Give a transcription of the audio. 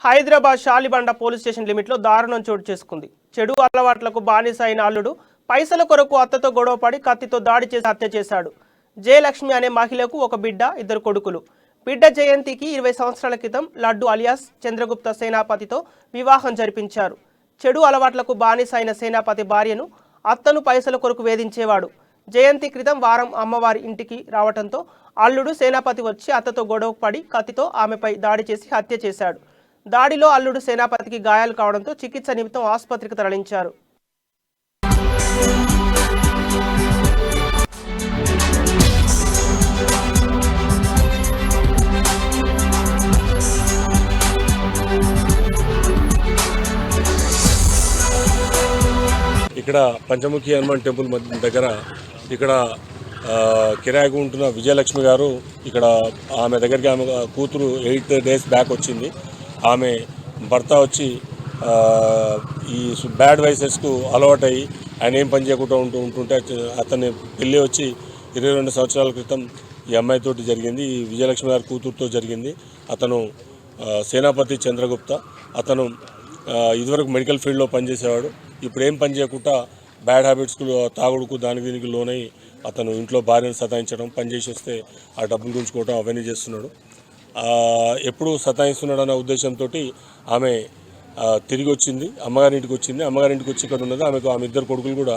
Hyderabad Shalibanda police station లిమిట్లో దారుణం చోటు చేసుకుంది. చెడు అలవాట్లకు బానిస అయిన అల్లుడు పైసల కొరకు అత్తతో గొడవపడి కత్తితో దాడి చేసి హత్య చేశాడు. జయలక్ష్మి అనే మహిళకు ఒక బిడ్డ, 2 కొడుకులు. బిడ్డ జయంతికి 20 సంవత్సరాల క్రితం లడ్డు అలియాస్ చంద్రగుప్త సేనాపతితో వివాహం జరిపించారు. చెడు అలవాట్లకు బానిస అయిన సేనాపతి భార్యను అత్తను పైసల కొరకు వేధించేవాడు. జయంతి క్రితం వారం అమ్మవారి ఇంటికి రావడంతో అల్లుడు సేనాపతి వచ్చి అత్తతో గొడవపడి కత్తితో ఆమెపై దాడి చేసి హత్య చేశాడు. దాడిలో అల్లుడు సేనాపతికి గాయాలు కావడంతో చికిత్స నిమిత్తం ఆసుపత్రికి తరలించారు. ఇక్కడ పంచముఖి హనుమాన్ టెంపుల్ దగ్గర ఇక్కడ కిరాయికు ఉంటున్న విజయలక్ష్మి గారు ఇక్కడ ఆమె దగ్గరికి ఆమె కూతురు 8 days బ్యాక్ వచ్చింది. ఆమె భర్త వచ్చి ఈ బ్యాడ్ వైసెస్కు అలవాటయ్యి ఆయన ఏం పని చేయకుండా ఉంటుంటే అతని పెళ్ళి వచ్చి 22 సంవత్సరాల క్రితం ఈ అమ్మాయితోటి జరిగింది. ఈ విజయలక్ష్మి గారి కూతురుతో జరిగింది. అతను సేనాపతి చంద్రగుప్త. అతను ఇదివరకు మెడికల్ ఫీల్డ్లో పనిచేసేవాడు. ఇప్పుడు ఏం పని చేయకుండా బ్యాడ్ హ్యాబిట్స్కు, తాగుడుకు, దానికి దీనికి లోనై అతను ఇంట్లో భార్యను సతాయించడం, పని చేసి వస్తే ఆ డబ్బులు గుంజుకోవడం అవన్నీ చేస్తున్నాడు. ఎప్పుడు సతాయిస్తున్నాడు అన్న ఉద్దేశంతో ఆమె తిరిగి వచ్చింది, అమ్మగారింటికి వచ్చింది. అమ్మగారింటికి వచ్చి ఇక్కడ ఉన్నది. ఆమెకు 2 కొడుకులు కూడా